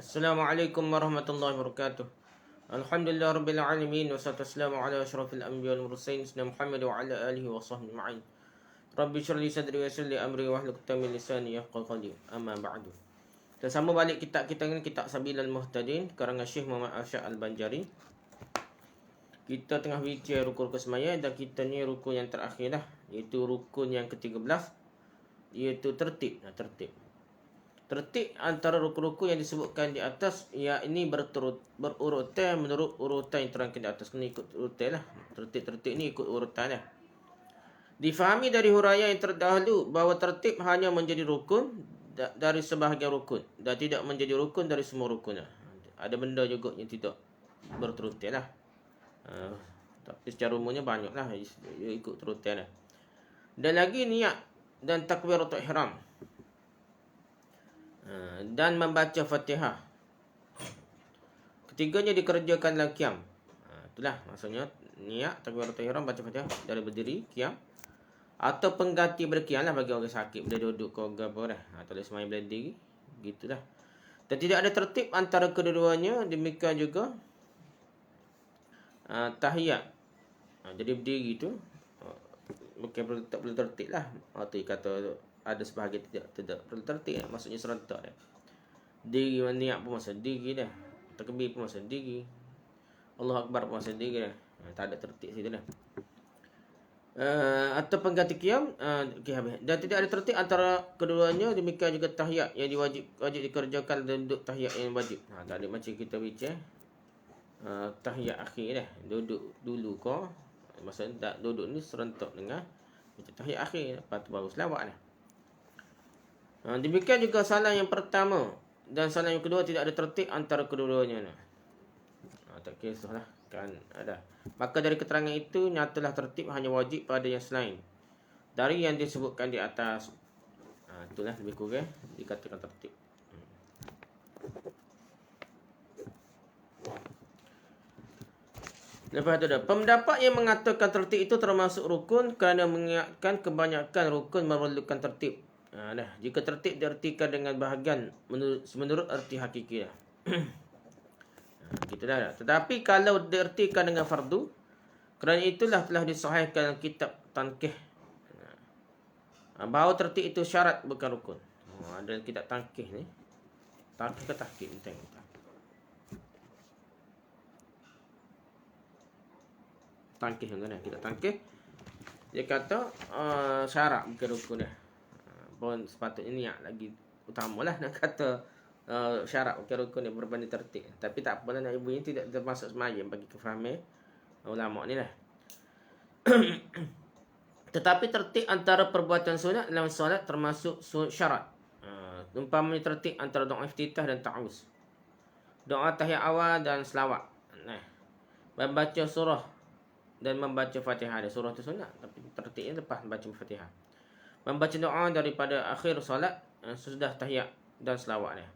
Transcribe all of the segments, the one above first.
Assalamualaikum warahmatullahi wabarakatuh. Alhamdulillah rabbil alamin wassalatu wassalamu ala asyrafil anbiya wal mursalin sayyidina Muhammad wa ala alihi wa sahbihi ma'in. Rabbi shrah li sadri wa yassir li amri wahlul 'uqdatam min lisani yafqahu qawli. Amma ba'du. Kita sambung balik kitab kita ni, kitab Sabilul Muhtadin karangan Syekh Muhammad Arsyad Al-Banjari. Kita tengah bincang rukun semaya dan kita ni rukun yang terakhir lah, iaitu rukun yang ke-13, iaitu tertib. Tertib antara rukun-rukun yang disebutkan di atas, ini berurutan menurut urutan yang terangkan di atas. Kena ikut urutan lah. Tertib ni ikut urutan lah. Difahami dari huraian yang terdahulu bahawa tertib hanya menjadi rukun dari sebahagian rukun dan tidak menjadi rukun dari semua rukun lah. Ada benda juga yang tidak berterutan lah. Tapi secara umumnya banyak lah ikut terutan lah. Dan lagi niat dan takbiratul ihram dan membaca Fatihah. Ketiganya dikerjakan dalam qiyam. Itulah maksudnya niat, takbiratul ihram, baca Fatihah dari berdiri, qiyam, atau pengganti berqiyam lah bagi orang sakit boleh duduk ke apa dah, atau boleh semayang boleh diri, gitulah. Dan tidak ada tertib antara kedua-duanya. Demikian juga tahiyat. Jadi berdiri tu bukan tak perlu tertib lah. Tu kata ada sebahagian tidak perlu tertib, maksudnya serentak dah. Diri niat pun masa diri dah. Takbir pun masa diri. Allahu Akbar pun masa diri dah. Tak ada tertib situ dah. Atau pengganti qiyam, dan tidak ada tertib antara keduanya. Demikian juga tahiyat yang wajib dikerjakan dan duduk tahiyat yang wajib. Tak ada macam kita bincang tahiyat akhir dah. Duduk dulu kau. Maksudnya tak duduk ni serentak dengan macam tahiyat akhir, lepas tu baru selawat dah. Demikian juga salam yang pertama dan salam yang kedua tidak ada tertib antara kedua-duanya. Tak kisahlah kan ada. Maka dari keterangan itu nyatalah tertib hanya wajib pada yang selain dari yang disebutkan di atas. Itulah lebih kurang dikatakan tertib. Lepas tu dah, pendapat yang mengatakan tertib itu termasuk rukun kerana mengingatkan kebanyakan rukun memerlukan tertib. Jika tertib diartikan dengan bahagian menurut arti hakiki dah. Gitu dah. Tetapi kalau diartikan dengan fardu, kerana itulah telah disahihkan kitab Tankih bahawa tertib itu syarat bukan rukun. Ada kitab Tankih ni. Tankih ke tahqiq ni tengok. Tankih tuan-tuan, kitab Tankih dia kata syarat bukan rukun dah. Pun sepatutnya niat lagi utamalah nak kata syarat bukan rukun yang berbanding tertib. Tapi tak apalah, nak ibu ini tidak termasuk semayang bagi kefahaman ulama ni lah. Tetapi tertib antara perbuatan sunat dalam solat termasuk syarat. Umpamanya tertib antara doa iftitah dan ta'awuz, doa tahiyat awal dan selawat, membaca surah dan membaca Fatihah. Surah tu sunat, tapi tertibnya lepas membaca Fatihah. Membaca doa daripada akhir solat sesudah tahiyat dan selawat dia.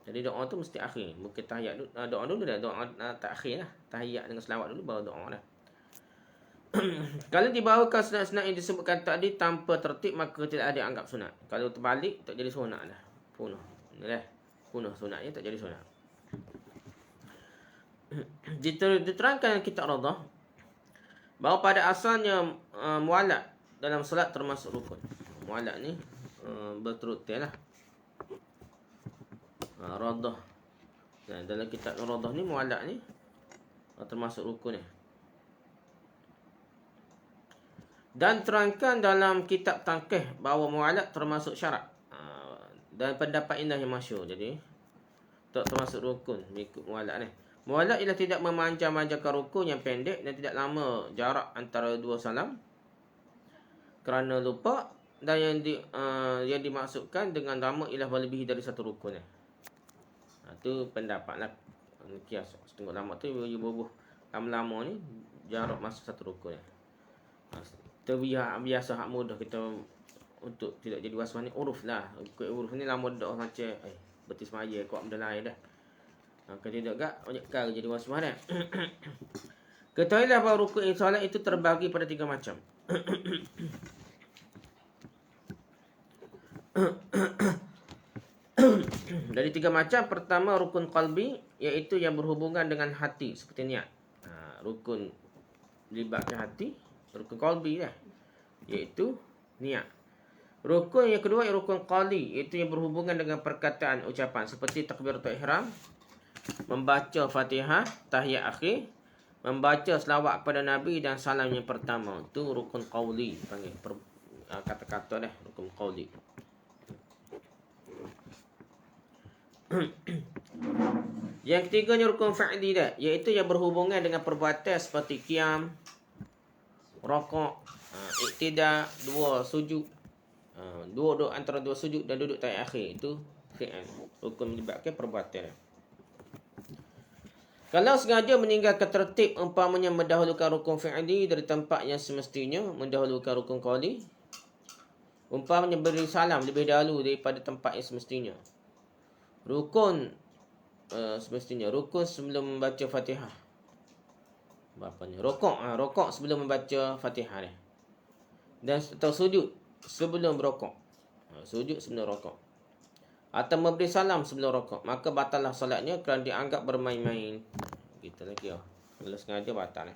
Jadi doa tu mesti akhir, bukan tahiyat dulu. Doa dulu dah, doa tak akhir lah. Tahiyat dengan selawat dulu baru doa dah. Kalau dibawakan sunat-sunat yang disebutkan tadi tanpa tertib, maka tidak ada anggap sunat. Kalau terbalik tak jadi sunat dah. Punah sunatnya tak jadi sunat. Diterangkan kitab Radah bahawa pada asalnya mualat dalam solat termasuk rukun. Mualat ni berterutan lah. Radah. Dalam kitab Radah ni mualat ni termasuk rukun ni. Dan terangkan dalam kitab Tankih bahawa mualat termasuk syarat. Dan pendapat ini yang masyhur. Jadi tak termasuk rukun mengikut mualat ni. Mualat ialah tidak memanjang-manjangkan rukun yang pendek dan tidak lama jarak antara dua salam kerana lupa, dan yang dimaksudkan dengan lama ialah melebihi dari satu rukun. Itu pendapat lah. Kias setengah lama tu bubuh lama-lama ni jarak masuk satu rukun. Kita biasa hak mudah kita untuk tidak jadi was-was ni uruf lah. Uruf ni lama dah macam betis maya kuat benda lain dah. Kalau tidak gak banyak kali jadi was-was dah. Ketahuilah bahawa rukun solat itu terbagi pada 3 macam. Dari 3 macam. Pertama, rukun qalbi, iaitu yang berhubungan dengan hati, seperti niat. Rukun melibatkan hati, rukun qalbi lah, iaitu niat. Rukun yang kedua ialah rukun qali, iaitu yang berhubungan dengan perkataan, ucapan, seperti takbiratul ihram, membaca Fatihah, tahiyat akhir, membaca selawat kepada Nabi dan salam yang pertama. Itu rukun qawli, panggil kata-kata dah, rukun qawli. Yang ketiganya rukun fa'li dah, iaitu yang berhubungan dengan perbuatan seperti qiyam, rokok, iktida, dua sujud, duduk antara dua sujud dan duduk tahiyat akhir. Itu fi'al, rukun melibatkan perbuatan. Kalau sengaja meninggalkan tertib, umpamanya mendahulukan rukun fi'li dari tempat yang semestinya, mendahulukan rukun qawli, umpamanya beri salam lebih dahulu daripada tempat yang semestinya. Rukun semestinya rukun sebelum membaca Fatihah. Bapanya rokok sebelum membaca Fatihah ni. Dan atau sujud sebelum berokok. Sujud sebelum rokok. Atau memberi salam sebelum rokok, maka batallah solatnya kerana dianggap bermain-main. Gitu lagi. Kalau sengaja batal.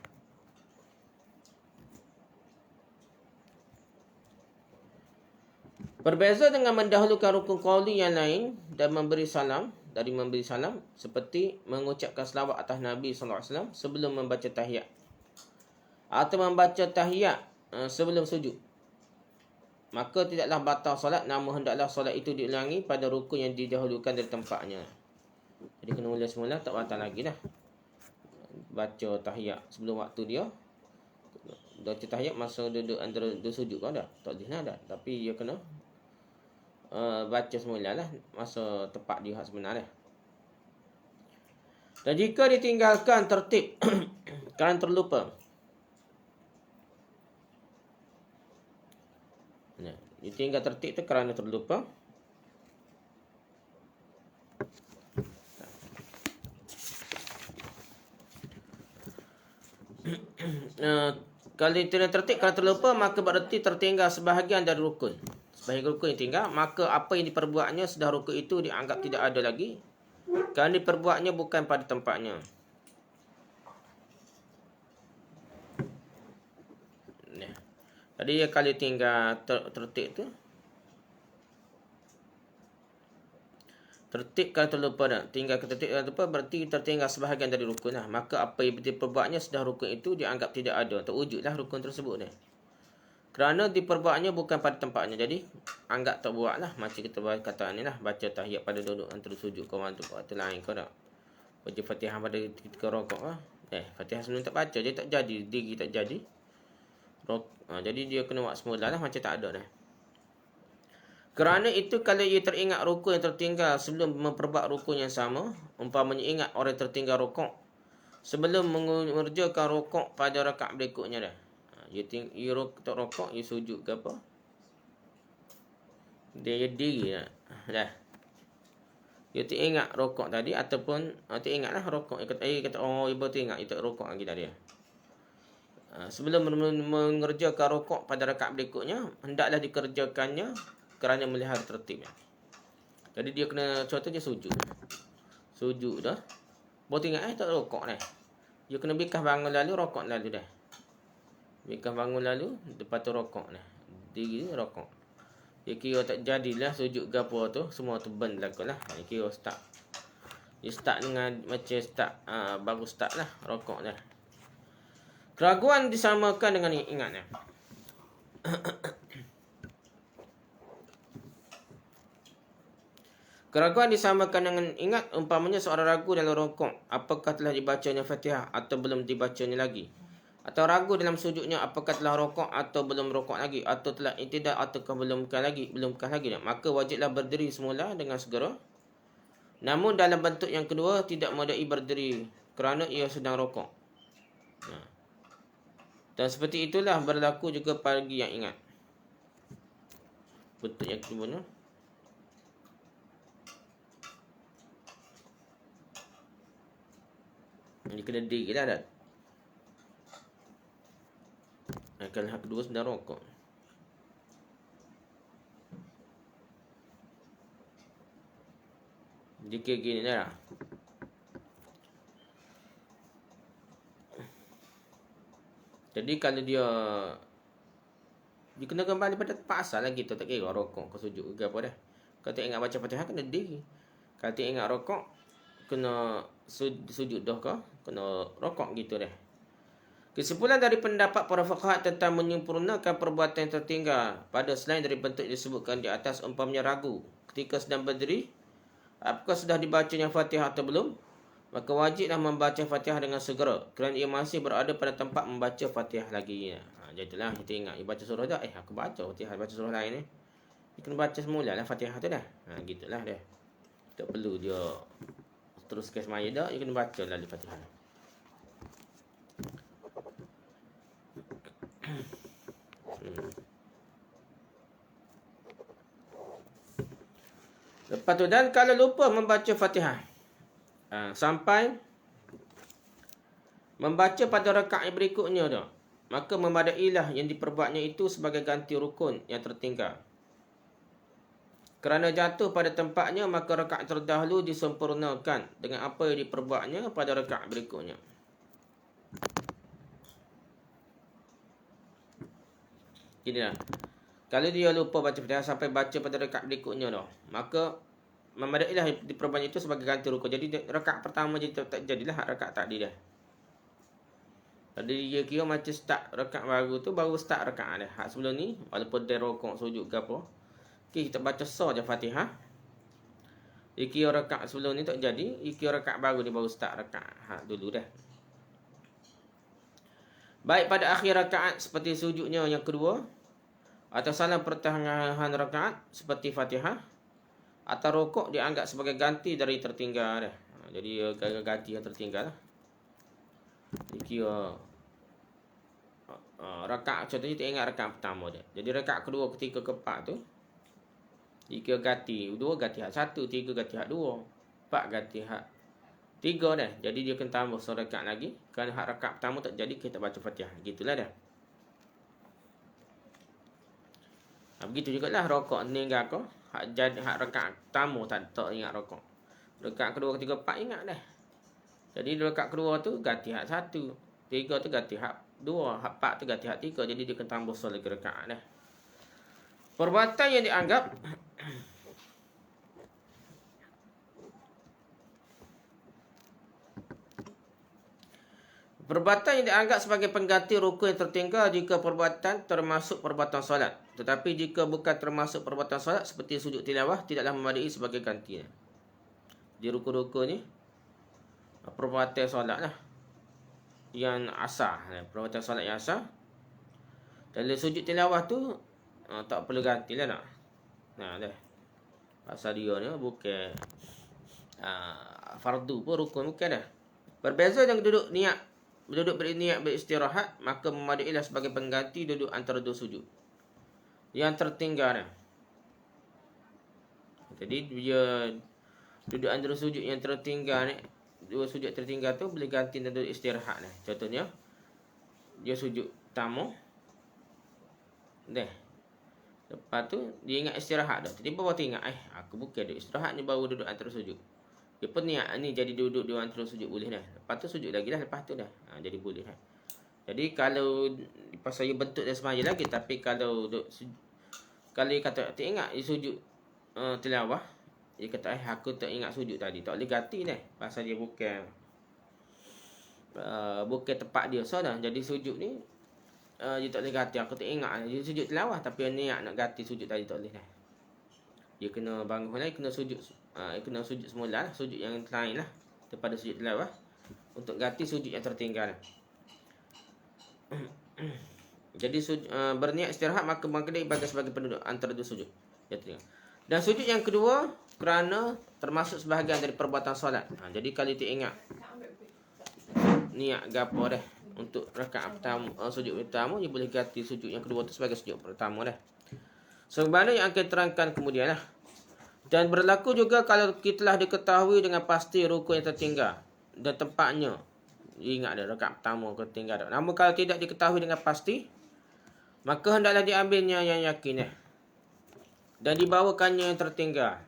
Berbeza dengan mendahulukan rukun qawli yang lain dan memberi salam, dari memberi salam, seperti mengucapkan selawat atas Nabi SAW sebelum membaca tahiyat, atau membaca tahiyat sebelum sujud. Maka tidaklah batal solat, namun hendaklah solat itu diulangi pada rukun yang didahulukan dari tempatnya. Jadi kena mula semula, tak batal lagi dah. Baca tahiyat sebelum waktu dia. Baca tahiyat masa duduk antara dua sujud kau dah, tak boleh dah. Tapi dia kena baca semula lah masa tepat dia sebenar lah. Dan jika ditinggalkan tertib kerana terlupa, ditinggal tertib tu kerana terlupa, kalau ditinggal tertib kerana terlupa, maka berarti tertinggal sebahagian dari rukun. Sebahagian rukun yang tinggal, maka apa yang diperbuatnya sudah rukun itu dianggap tidak ada lagi, kerana diperbuatnya bukan pada tempatnya. Tadi kalau tinggal tertib tu, tertib kalau terlupa dah, tinggal tertib kalau terlupa berarti tertinggal sebahagian dari rukun lah. Maka apa yang diperbuatnya sudah rukun itu dianggap tidak ada, terwujudlah rukun tersebut dah. Kerana diperbuatnya bukan pada tempatnya, jadi anggap tak buat lah. Macam kita kata ni lah, baca tahiyat pada duduk antara sujud kau tu waktu lain kau tak baca Fatihah pada ketika rokok lah. Fatihah sebelum tak baca, dia tak jadi, diri tak jadi. Jadi dia kena buat semula lah, macam tak ada dah. Kerana itu kalau ia teringat rukun yang tertinggal sebelum memperbuat rukun yang sama, umpamanya ingat orang tertinggal rokok sebelum mengerjakan rokok pada rakaat berikutnya dah. Ia rokok, ia sujud ke apa, dia diri dah. Dia teringat rokok tadi, ataupun teringatlah rokok. Ia kata ibu teringat, ia tak rokok lagi tadi. Sebelum mengerjakan rokok pada rakaat berikutnya, hendaklah dikerjakannya kerana melihara tertibnya. Jadi dia kena, contohnya sujud dah, baru teringat tak rokok dah. Dia kena bikah bangun lalu, rokok lalu dah. Bikah bangun lalu, lepas tu rokok dah. Diri rokok. Dia kira tak jadilah sujud ke apa tu, semua tu burn belakang lah. Dia kira start. Dia start dengan macam start, baru start lah, rokok dah. Keraguan disamakan dengan ingatnya. Keraguan disamakan dengan ingat, umpamanya seorang ragu dalam rokok, apakah telah dibacanya Fatihah atau belum dibacanya lagi. Atau ragu dalam sujudnya, apakah telah rokok atau belum rokok lagi, atau telah i'tidal ataukah belumkah lagi. Maka wajiblah berdiri semula dengan segera. Namun dalam bentuk yang kedua tidak modai berdiri kerana ia sedang rokok. Dan seperti itulah berlaku juga bagi yang ingat. Bentuk yang kedua ni, dia kena diri lah dah. Kalau hak kedua sedang rokok. Jika gini dah. Jadi kalau dia kena kembali pada tempat asal lagi tu, tak kira rokok ke sujud ke apa dah. Kalau tak ingat baca Fatihah kena diri. Kalau tak ingat rokok kena sujud dah ke, kena rokok gitu dah. Kesimpulan dari pendapat para fuqaha tentang menyempurnakan perbuatan yang tertinggal pada selain dari bentuk disebutkan di atas, umpamanya ragu ketika sedang berdiri, apakah sudah dibacanya Fatihah atau belum, maka wajiblah membaca Fatihah dengan segera kerana ia masih berada pada tempat membaca Fatihah lagi. Jadi itulah kita ingat, baca surah dah, aku baca Fatihah, baca surah lain ni. Kita kena baca semula lah Fatihah tu dah. Gitulah dia. Tak perlu dia teruskan semaya dah, dia kena baca lah Fatihah. Lepas tu, dan kalau lupa membaca Fatihah sampai membaca pada rakaat yang berikutnya tu, maka memadailah yang diperbuatnya itu sebagai ganti rukun yang tertinggal. Kerana jatuh pada tempatnya, maka rakaat terdahulu disempurnakan dengan apa yang diperbuatnya pada rakaat berikutnya. Gini lah. Kalau dia lupa baca Fatihah sampai baca pada rakaat berikutnya tu, maka memadailah diperbuatnya itu sebagai ganti rukun. Jadi rakaat pertama jadi tak jadilah rakaat tadi dah. Jadi dia kira macam start rakaat baru tu, baru start rakaat dah. Hak sebelum ni walaupun dia rokok sujud ke apa, kita baca saja Fatihah. Dia kira rakaat sebelum ni tak jadi, dia kira rakaat baru ni baru start rakaat hak dulu dah. Baik pada akhir rakaat seperti sujudnya yang kedua, atau salam pertengahan rakaat seperti Fatihah, atau rokok dianggap sebagai ganti dari tertinggal dah. Jadi ganti yang tertinggal lah. Kira rakaat contohnya tak ingat rakaat pertama dia. Jadi rakaat kedua ketika keempat tu, jika ganti 2 ganti hak 1, 3 ganti hak 2, 4 ganti hak 3 dah. Jadi dia kena tambah serakaat lagi. Kerana hak rakaat pertama tak jadi, kita baca Fatihah. Gitulah dah. Begitu jugalah rokok meninggal kau. Hak rakaat pertama tak ingat rokok. Rakaat kedua, ketiga, 4 ingat dah. Jadi rakaat kedua tu ganti hak 1, 3 tu ganti hak 2, hak 4 tu ganti hak 3. Jadi dia kena tambah lagi rakaat dah. Perbuatan yang dianggap sebagai pengganti rukun yang tertinggal jika perbuatan termasuk perbuatan solat. Tetapi jika bukan termasuk perbuatan solat seperti sujud tilawah, tidaklah memadai sebagai gantinya. Di rukun-rukun ni perbuatan solat lah yang asal, perbuatan solat yang asal. Dalam sujud tilawah tu tak perlu gantilah nak. Dah. Pasal dia ni bukan fardu pun, rukun bukan dah. Berbeza dengan duduk berniat beristirahat, maka memadailah sebagai pengganti duduk antara dua sujud yang tertinggal dah. Jadi dia duduk antara sujud yang tertinggal ni, dua sujud tertinggal tu boleh ganti dengan duduk istirahat dah. Contohnya dia sujud pertama dah. Lepas tu dia ingat istirahat dah. Tiba-tiba baru teringat, aku bukan duduk istirahat ni, baru duduk antara sujud. Dia pun niat ni jadi duduk di antara sujud boleh dah. Lepas tu sujud lagi lah lepas tu dah. Jadi boleh dah. Jadi kalau pasal dia bentuk dia semaya lagi, tapi kalau kalau dia kata tak ingat dia sujud tilawah, dia kata aku tak ingat sujud tadi, tak boleh ganti dah. Pasal dia bukan tempat dia. So dah. Jadi sujud ni dia tak boleh ganti. Aku tak ingat dia sujud tilawah, tapi dia niat nak ganti sujud tadi, tak boleh dah. Dia kena bangun lagi, kena sujud semula lah, sujud yang lain lah daripada sujud tilawah, untuk ganti sujud yang tertinggal. Jadi berniat istirahat, maka dia ibadah sebagai penduduk antara dua sujud yang tertinggal. Dan sujud yang kedua kerana termasuk sebahagian dari perbuatan solat. Jadi kalau tak ingat niat gapo dah untuk rakaat pertama, sujud pertama, dia boleh ganti sujud yang kedua tu sebagai sujud pertama dah. Sebagaimana yang akan terangkan kemudian lah. Dan berlaku juga kalau kita telah diketahui dengan pasti rukun yang tertinggal dan tempatnya. Ingat dah rakaat pertama ke tinggal dah. Namun kalau tidak diketahui dengan pasti, maka hendaklah diambilnya yang yakin dan dibawakannya yang tertinggal.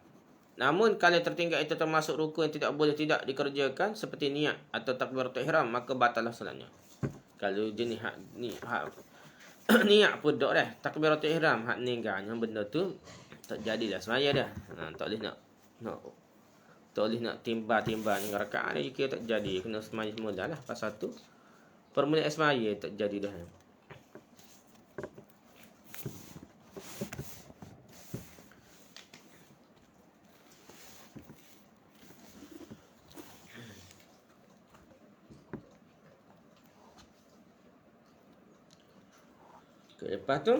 Namun kalau tertinggal itu termasuk rukun yang tidak boleh tidak dikerjakan seperti niat atau takbiratul ihram, maka batallah solatnya. Kalau jenis hak ni hak niat pun dak dah. Takbiratul ihram hak ninggalnya benda tu tak jadilah semaya dah. Tak boleh nak tak boleh nak timba-timba dengan rakaat ni kira tak jadi, kena semaya semula lah. Pasal tu permulaan semaya tak jadi dah. Lepas tu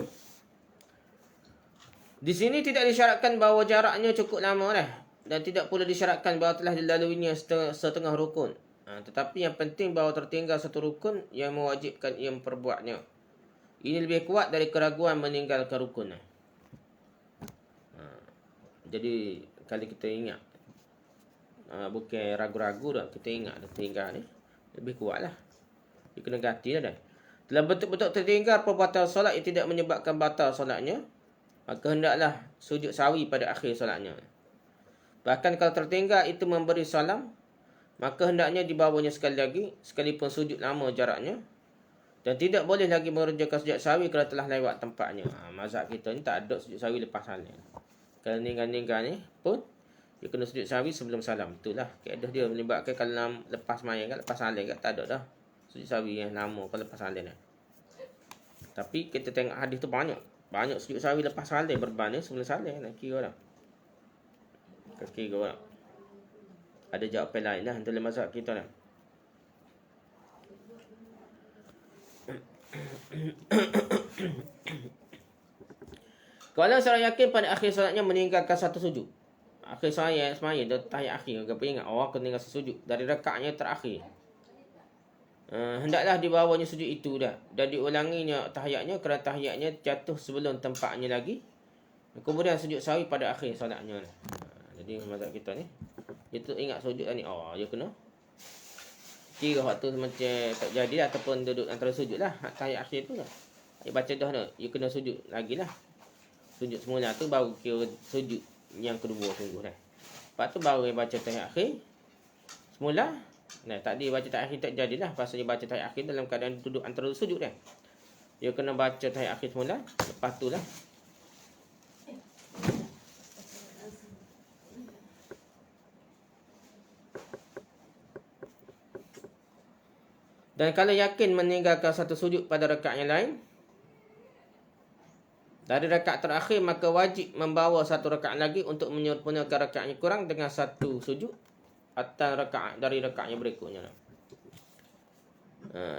di sini tidak disyaratkan bahawa jaraknya cukup lama dah, dan tidak pula disyaratkan bahawa telah dilaluinya setengah rukun. Tetapi yang penting bahawa tertinggal satu rukun yang mewajibkan ia memperbuatnya. Ini lebih kuat dari keraguan meninggalkan rukun. Jadi kalau kita ingat, bukan ragu-ragu dah, kita ingat dah tinggal ni lebih kuat lah. Dia kena ganti dah. Telah betul-betul tertinggal perbuatan solat yang tidak menyebabkan batal solatnya, maka hendaklah sujud sawi pada akhir solatnya. Bahkan kalau tertinggal itu memberi salam, maka hendaknya dibawanya sekali lagi, sekalipun sujud lama jaraknya. Dan tidak boleh lagi mengerjakan sujud sawi kalau telah lewat tempatnya. Mazhab kita ni tak ada sujud sawi lepas salam. Kalau ninggal-ninggal ni pun, dia kena sujud sawi sebelum salam. Itulah kaedah dia, menyebabkan kalau lepas mayang kan, lepas salam kan, tak ada dah sujud sawi yang lama kalau lepas salam ni. Tapi kita tengok hadis tu banyak sujud sawi lepas salam berbanding sebelum salam. Nak kira dah. Kira dah. Ada jawapan lain lah dalam mazhab kita dah. Kalau seorang yakin pada akhir solatnya meninggalkan satu sujud, akhir solat semaya dia tahiyat akhir, kau ingat kena tinggal sujud dari rakaatnya terakhir, hendaklah dibawanya sujud itu dah, dan diulanginya tahiyatnya kerana tahiyatnya jatuh sebelum tempatnya lagi, kemudian sujud sawi pada akhir solatnya. Jadi mazhab kita ni, itu ingat sujud ni, dia kena kira waktu macam tak jadi lah, ataupun duduk antara sujud lah, tahiyat akhir tu lah, dia baca dah dah, dia kena sujud lagi lah. Sujud semula tu baru kira sujud yang kedua sungguh dah. Lepas tu baru dia baca tahiyat akhir semula. Nah, tadi baca tahiyat akhir tak jadilah, pasal dia baca tahiyat akhir dalam keadaan duduk antara sujud dah. Dia kena baca tahiyat akhir semula, lepas tu lah. Dan kalau yakin meninggalkan satu sujud pada rakaat yang lain dari rakaat terakhir, maka wajib membawa satu rakaat lagi untuk menyempurnakan rakaat yang kurang dengan satu sujud atau rakaat dari rakaat yang berikutnya.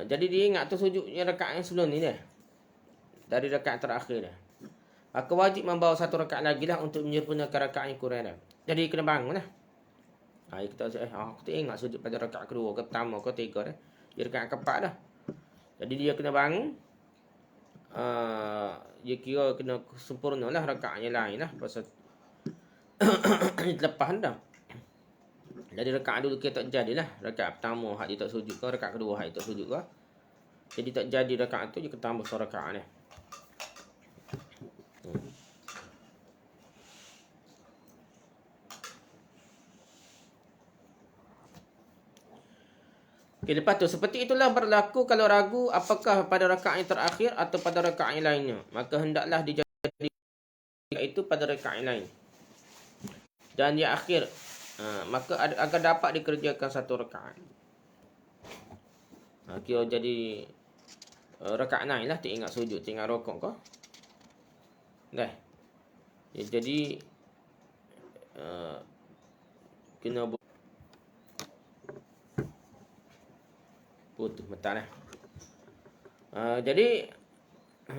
Jadi dia ingat tu sujudnya rakaat yang sebelum ni dah, dari rakaat terakhir dah, maka wajib membawa satu rakaat lagi lah untuk menyempurnakan rakaat yang kurang dah. Jadi kena bangun lah. Kita aku tak ingat sujud pada rakaat kedua, pertama, ketiga dah. Dia rakaat keempat dah. Jadi dia kena bangun. Dia kira kena sempurna lah rakaatnya lain lah, pasal lepas dah. Jadi rakaat dulu kita tak jadilah. Rakaat pertama hak dia tak sujud ke, rakaat kedua hak dia tak sujud ke, jadi tak jadi rakaat tu, dia kena tambah satu rakaat ni. Okay, lepas tu seperti itulah berlaku kalau ragu apakah pada rakaat yang terakhir atau pada rakaat yang lainnya, maka hendaklah dijadikan itu pada rakaat yang lain. Dan di akhir, maka agar dapat dikerjakan satu rakaat. Kira jadi rakaat lain lah, tak ingat sujud, tak ingat rokok kau. Dah. Jadi kena putus mata lah. Jadi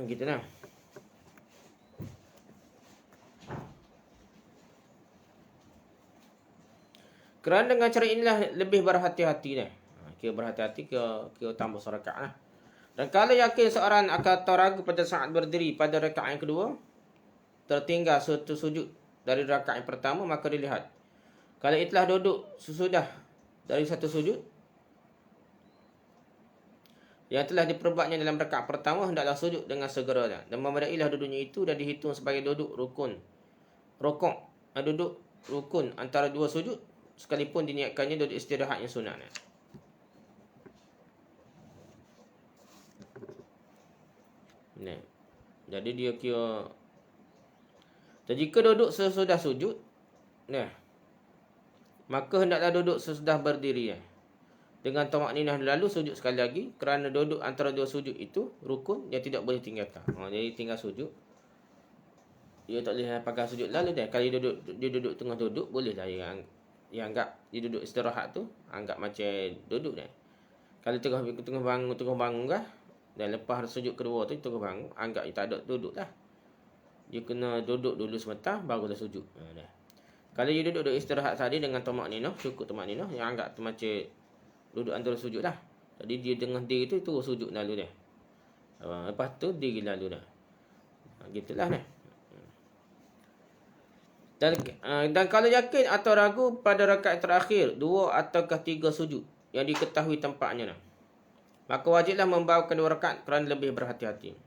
gitu lah. Kerana dengan cara inilah lebih berhati-hati dah. Kira berhati-hati, kira tambah serakaat lah. Dan kalau yakin seorang akan ragu pada saat berdiri pada rakaat yang kedua, tertinggal satu sujud dari rakaat yang pertama, maka dilihat. Kalau telah duduk sesudah dari satu sujud yang telah diperbuatnya dalam rakaat pertama, hendaklah sujud dengan segera dan memadailah duduknya itu dan dihitung sebagai duduk rukun. Rokok, duduk rukun antara dua sujud sekalipun diniatkannya duduk istirahat yang sunat. Nah, jadi dia kira jika duduk sesudah sujud, nah, maka hendaklah duduk sesudah berdiri. Dengan tamakninah lalu sujud sekali lagi, kerana duduk antara dua sujud itu rukun yang tidak boleh tinggalkan. Jadi tinggal sujud, dia tak boleh pakai sujud lalu dah. Kalau dia duduk tengah duduk, bolehlah dia anggap dia duduk istirahat tu, anggap macam duduk dah. Kalau tengah bangun kah, dan lepas sujud kedua tu tengah bangun, anggap dia tak ada duduk lah. Dia kena duduk dulu sebentar barulah sujud. Dah. Kalau dia duduk istirahat tadi dengan tamakninah, cukup tamakninah, yang anggap tu macam duduk antara sujud dah. Jadi dia tengah diri tu terus sujud lalu dah. Lepas tu diri lalu dah. Gitulah dah. Dan kalau yakin atau ragu pada rakaat terakhir 2 ataukah 3 sujud yang diketahui tempatnya, maka wajiblah membawakan 2 rakaat kerana lebih berhati-hati.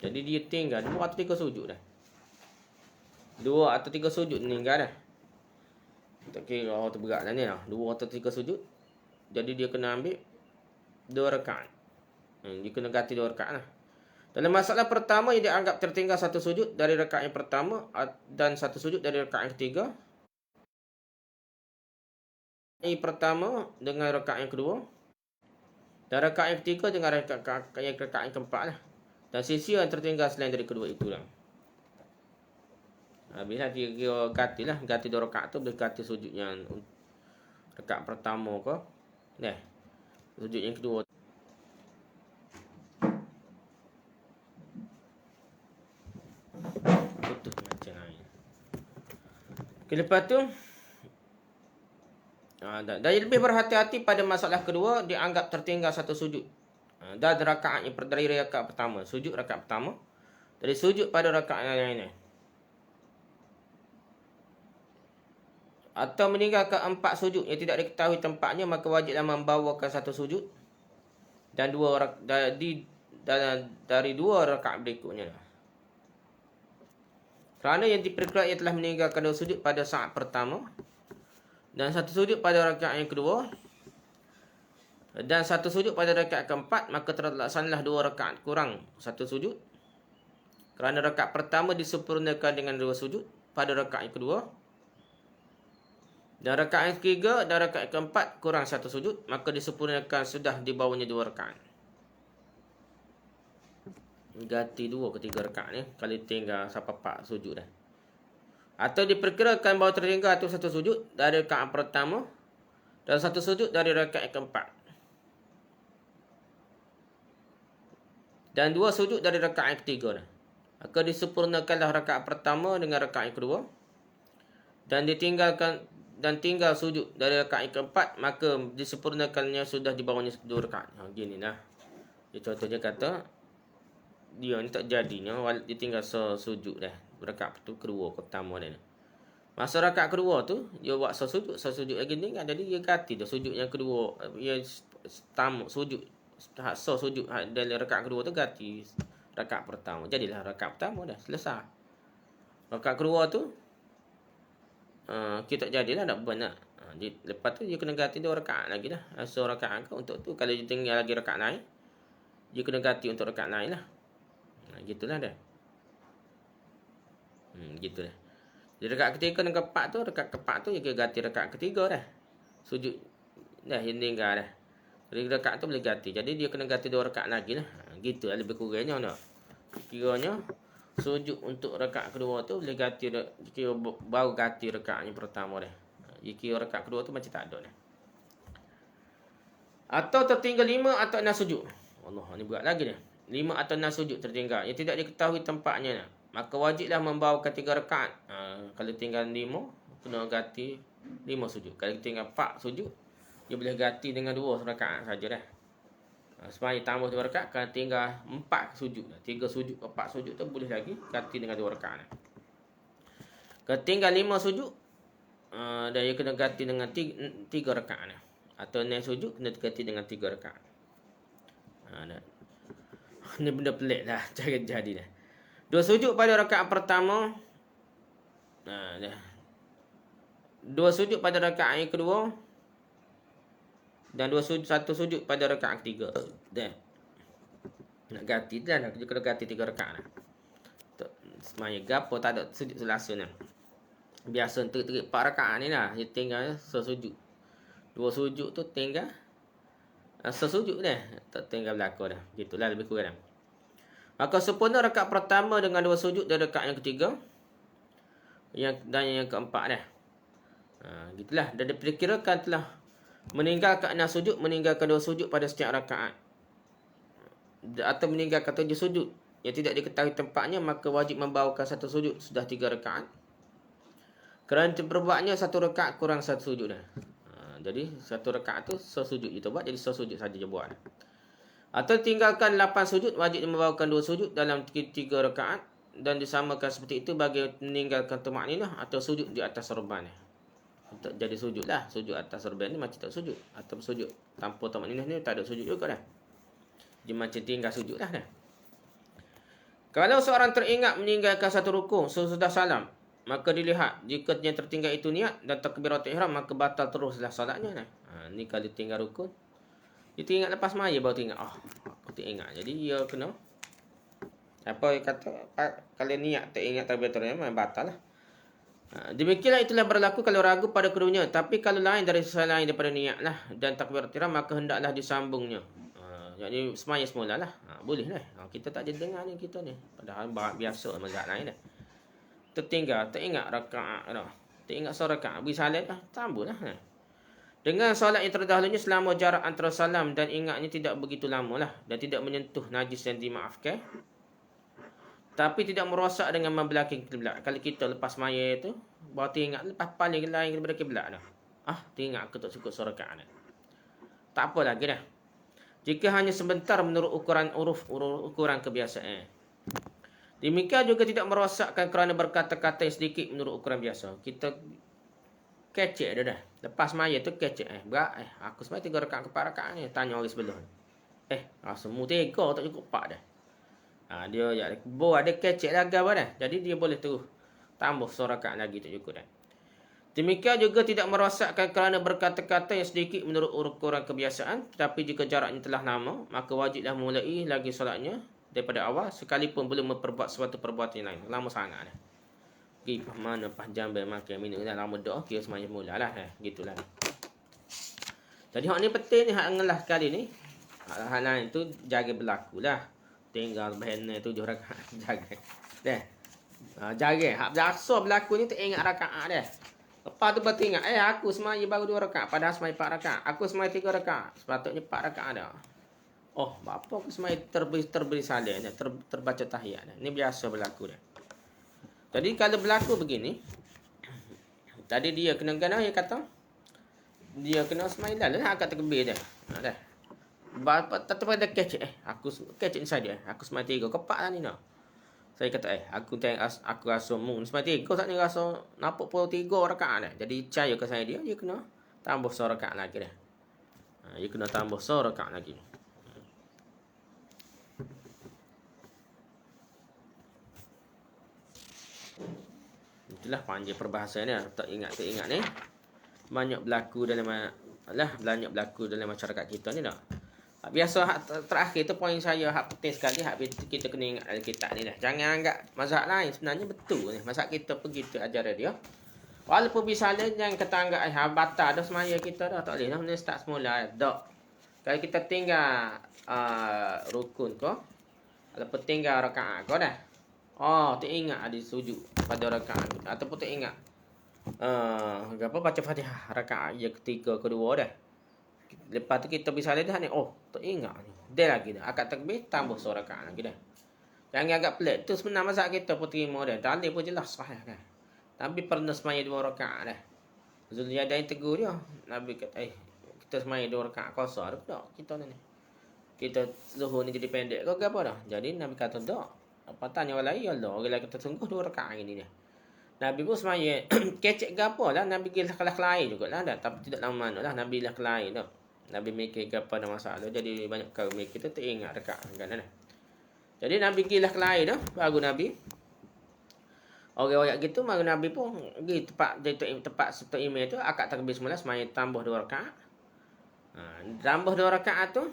Jadi dia tinggal 2 atau 3 sujud dah. 2 atau 3 sujud meninggal dah. Tak kira tu berat lah ni lah. 2 atau 3 sujud. Jadi dia kena ambil 2 rakaat. Dia kena ganti 2 rakaat lah. Dalam masalah pertama yang dianggap tertinggal 1 sujud dari rakaat yang pertama dan 1 sujud dari rakaat yang ketiga. Yang pertama dengan rakaat yang kedua. Dan rakaat yang ketiga dengan rakaat yang keempat lah. Dan sisi yang tertinggal selain dari kedua itulah. Habislah dia ganti 2 rakaat tu boleh ganti sujud yang rakaat pertama ke. Sujud yang kedua. Betul macam lain. Lepas tu dan lebih berhati-hati pada masalah kedua dianggap tertinggal 1 sujud. Dari rakaat pertama, sujud rakaat pertama. Dari sujud pada rakaat yang lain. Atau meninggalkan 4 sujud yang tidak diketahui tempatnya, maka wajiblah membawakan 1 sujud dan dari 2 rakaat berikutnya. Kerana yang diperkirakan ia telah meninggalkan 2 sujud pada saat pertama dan 1 sujud pada rakaat yang kedua dan 1 sujud pada rakaat keempat, maka terlaksanalah 2 rakaat kurang 1 sujud. Kerana rakaat pertama disempurnakan dengan 2 sujud pada rakaat yang kedua. Dan rakaat yang ketiga dan rakaat keempat kurang 1 sujud, maka disempurnakan sudah di bawahnya 2 rakaat. Ganti 2 ke 3 rakaat ni kalau tinggal sampai 4 sujud dah. Atau diperkirakan bahawa tertinggal tu 1 sujud dari rakaat pertama dan 1 sujud dari rakaat keempat. Dan 2 sujud dari rakaat yang ketiga dah. Maka disempurnakanlah rakaat pertama dengan rakaat yang kedua. Dan tinggal sujud dari rakaat yang keempat, maka disempurnakannya sudah di bawahnya 2 rakaat. Gini lah. Dia contohnya kata dia ni tak jadinya dia tinggal sujud dah. Rakaat tu kedua pertama dia. Masa rakaat kedua tu dia buat sujud lagi ni kan, jadi dia ganti dah sujud yang kedua, dia tamu sujud sujud dalam rakaat kedua tu ganti rakaat pertama. Jadilah rakaat pertama dah selesai. Rakaat kedua tu kita tak jadilah nak buat nak. Lepas tu dia kena ganti 2 rakaat lagi dah. So rakaat ke untuk tu kalau dia tinggal lagi rakaat lain, dia kena ganti untuk rakaat lain lah. Gitulah dah. Gitulah. Jadi rakaat ketiga dan keempat tu, dia kena ganti rakaat ketiga dah. Sujud dah yang tinggal dah. Jadi rakaat tu boleh ganti. Jadi dia kena ganti 2 rakaat lagi lah. Gitu lah lebih kurangnya nak. Kiranya sujud untuk rakaat kedua tu boleh ganti, kira baru ganti rakaat yang pertama dah. Kira rakaat kedua tu macam tak ada dah. Atau tertinggal 5 atau 6 sujud. Allah, ni berat lagi dah. 5 atau 6 sujud tertinggal yang tidak diketahui tempatnya dah. Maka wajiblah membawakan 3 rakaat. Kalau tinggal 5, kena ganti 5 sujud. Kalau tinggal 4 sujud, dia boleh ganti dengan 2 rakaat saja dah. Sebenarnya tambah 2 rakaat, kalau tinggal 4 sujud. 3 sujud ke 4 sujud tu boleh lagi ganti dengan 2 rakaat. Kalau tinggal 5 sujud, dan dia kena ganti dengan 3 rakaat. Atau 6 sujud, kena ganti dengan 3 rakaat. Ni benda pelik lah cara jadi dah. Dua sujud pada rakaat pertama. Dah. Dua sujud pada rakaat yang kedua. Dan satu sujud pada rakaat ketiga. Dah. Nak ganti dah. Nak kena ganti 3 rakaat dah. Semaya gapo tak ada sujud selasa ni. Biasa terik 4 rakaat ni lah. Dia tinggal sesujud. 2 sujud tu tinggal sesujud dah. Tak tinggal berlaku dah. Gitulah lebih kurang. Maka sempurna rakaat pertama dengan 2 sujud dan rakaat yang ketiga. Dan yang keempat dah. Gitulah. Dan diperkirakan telah meninggalkan 6 sujud, meninggalkan 2 sujud pada setiap rakaat. Atau meninggalkan 7 sujud yang tidak diketahui tempatnya, maka wajib membawakan 1 sujud sudah 3 rakaat. Kerana perbuatnya 1 rakaat kurang 1 sujud dah. Jadi 1 rakaat tu sesujud kita buat, jadi sesujud saja je buat. Atau tinggalkan 8 sujud, wajib membawakan 2 sujud dalam 3 rakaat. Dan disamakan seperti itu bagi meninggalkan tumakninah atau sujud di atas sorban. Jadi sujud lah. Sujud atas sorban ni macam tak sujud. Atau sujud tanpa tumakninah ni tak ada sujud juga dah. Dia macam tinggal sujud dah. Kalau seorang teringat meninggalkan 1 rukuk sesudah salam, maka dilihat jika yang tertinggal itu niat dan takbiratul ihram, maka batal teruslah salatnya. Ni kalau tinggal rukuk. Dia teringat lepas maya baru teringat. Aku teringat. Jadi dia kena apa kata kalau niat teringat takbiratul ihram batal lah. Demikianlah itulah berlaku kalau ragu pada keduanya. Tapi kalau lain dari selain daripada niat lah dan takbiratul ihram, maka hendaklah disambungnya. Jadi semaya semula lah. Boleh lah. Kita tak ada dengar ni kita ni. Padahal biasa mazhab lain dah. Tertinggal, teringat rakaat dah. Teringat serakaat. Beri salat dah. Tambah lah. Dengan solat yang terdahulunya selama jarak antara salam dan ingatnya tidak begitu lama lah. Dan tidak menyentuh najis yang dimaafkan. Tapi tidak merosak dengan membelaking kiblat. Kalau kita lepas maya tu, baru teringat lepas paling lain daripada kiblat dah. Teringat aku tak cukup serakaat dah. Tak apa lagi dah. Jika hanya sebentar menurut ukuran kebiasaan. Demikian juga tidak merosakkan kerana berkata-kata yang sedikit menurut ukuran biasa. Kita kecek dah. Lepas maya tu kecek. Aku sebenarnya 3 rakaat ke 4 rakaat ni. Tanya orang sebelah. Semua 3 tak cukup 4 dah. Dia ada kecek lagi apa dah. Jadi dia boleh terus tambah rakaat lagi tak cukup dah. Demikian juga tidak merosakkan kerana berkata-kata yang sedikit menurut ukuran kebiasaan. Tetapi jika jaraknya telah lama, maka wajiblah mulai lagi solatnya daripada awal sekalipun belum memperbuat suatu perbuatan lain. Lama sangat dah. Pergi mana pas jambil makan minum dah lama dah. Kira semuanya mulalah. Gitulah. Jadi hak ni penting ni, hak ngelah kali ni. Hal lain tu jaga berlaku lah. Tinggal banner 7 rakaat. Jaga. Dah. Jaga. Hak biasa berlaku ni tak ingat rakaat dah. Lepas tu baru ingat. Aku semaya baru 2 rakaat. Padahal semaya 4 rakaat. Aku semaya 3 rakaat. Sepatutnya 4 rakaat dah. Bapa aku semaya terberi salat. Terbaca tahiyat. Ni biasa berlaku dah. Jadi kalau berlaku begini. Tadi dia kena dia kata. Dia kena semaya dah lah. Akak terkebir dah. Dah. Tetap ada kecek. Aku kecek ni saja. Aku semaya 3. Kepak lah ni nak. Saya kata aku rasa mung semaya 3. Kau tak ni rasa nampak pun 3 rakaat dah. Jadi percaya ke saya dia kena tambah 1 rakaat lagi dah. Dia kena tambah 1 rakaat lagi. Itulah panjang perbahasan ni. Tak ingat ni. Banyak berlaku dalam masyarakat kita ni dah. Biasa terakhir tu poin saya hak penting sekali hak kita kena ingat Alkitab ni dah. Jangan anggap mazhab lain sebenarnya betul ni. Mazhab kita begitu ajaran dia. Walaupun misalnya jangan kata anggap batal dah semaya kita dah tak boleh dah mesti start semula dak. Kalau kita tinggal rukun kau ataupun tinggal rakaat kau dah. Tak ingat ada sujud pada rakaat ataupun tak ingat baca Fatihah rakaat yang ketiga kedua dah. Lepas tu kita bisa lihat ni. Tak ingat ni. Dia lagi dah. Akad takbir tambah 1 rakaat lagi dah. Jangan agak pelik. Tu sebenarnya mazhab kita pun terima dah. Dalil pun jelas sahih dah. Nabi pernah semaya 2 rakaat dah. Zuliyadai tegur dia. Nabi kata kita semaya 2 rakaat kosong. Ada tak kita ni. Kita zuhur ni jadi pendek ke apa dah. Jadi Nabi kata tak. Apa tanya orang lain. Ya Allah. Orang lain kata sungguh 2 rakaat ini dah. Nabi pun semaya kecek ke apa lah. Nabi gila kelas lain jugalah dah. Tapi tidak lama mana lah. Nabi lah lain dah. Nabi mikir ke apa ada masalah. Jadi banyak kau mikir tu teringat dekat kan dah. Jadi Nabi gilah ke lain dah, baru Nabi. Orang-orang gitu, baru Nabi pun pergi tempat serta imam tu, akad takbir semula, semaya tambah 2 rakaat. Tambah 2 rakaat tu,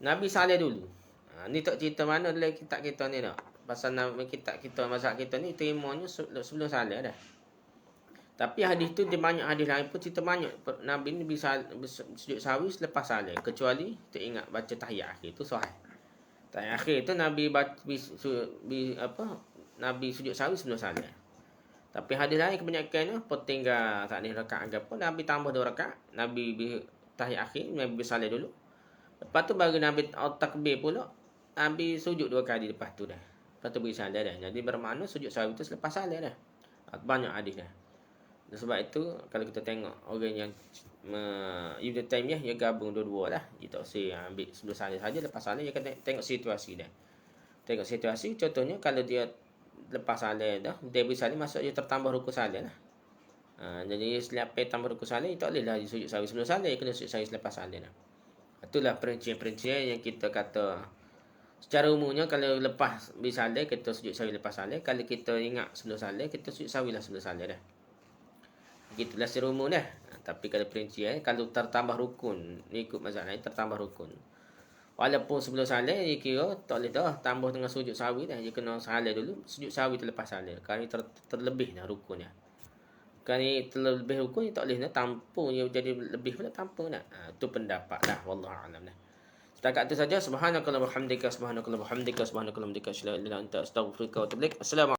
Nabi salih dulu. Ni tak cerita mana dalam kitab kita ni tak. Pasal kitab kita, mazhab kita ni, terimanya sebelum salih dah. Tapi hadis tu, dia banyak hadis lain pun cerita banyak. Nabi ni bisa sujud sahwi selepas salih. Kecuali, kita ingat baca tahiyat akhir tu sahih. Tahiyat akhir tu Nabi Nabi sujud sahwi sebelum salih. Tapi hadis lain kebanyakan tinggal tak ada rakaat apa, Nabi tambah 2 rakaat, Nabi tahiyat akhir, Nabi bersalih dulu. Lepas tu baru Nabi takbir pula, Nabi sujud 2 kali lepas tu dah. Lepas tu beri salih dah. Jadi bermakna sujud sahwi tu selepas salih dah. Banyak hadis dah. Dan sebab itu kalau kita tengok orang yang Ibn Taymiyah, dia gabung dua-dua lah. Dia tak usah ambil sebelum salih saja, lepas salih dia kena tengok situasi dah. Tengok situasi, contohnya kalau dia lepas salih dah, dia beri salih, maksud dia tertambah rukun salih lah. Jadi selepas tambah rukun salih, tak boleh lah sujud sahwi sebelum salih, kena sujud sahwi selepas salih lah. Itulah perincian-perincian yang kita kata. Secara umumnya kalau lepas beri salih, kita sujud sahwi lepas salih. Kalau kita ingat sebelum salih, kita sujud sahwi lah sebelum salih dah. Begitulah secara umum dah. Tapi kalau perincian, kalau tertambah rukun, ni ikut mazhab lain, tertambah rukun. Walaupun sebelum salih, dia kira tak boleh dah tambah dengan sujud sahwi dah. Dia kena salih dulu, sujud sahwi terlepas salih. Kalau ni terlebih dah rukunnya. Kalau ni terlebih rukun, tak boleh dah tampung. Dia jadi lebih pula tampung dah. Itu pendapat dah. Wallahu'alam dah. Setakat itu saja. Subhanakallahumma wa bihamdika, subhanakallah wa bihamdika, subhanakallah wa bihamdika, asyhadu an la ilaha illa anta, astaghfiruka wa atubu ilaik. Assalamualaikum.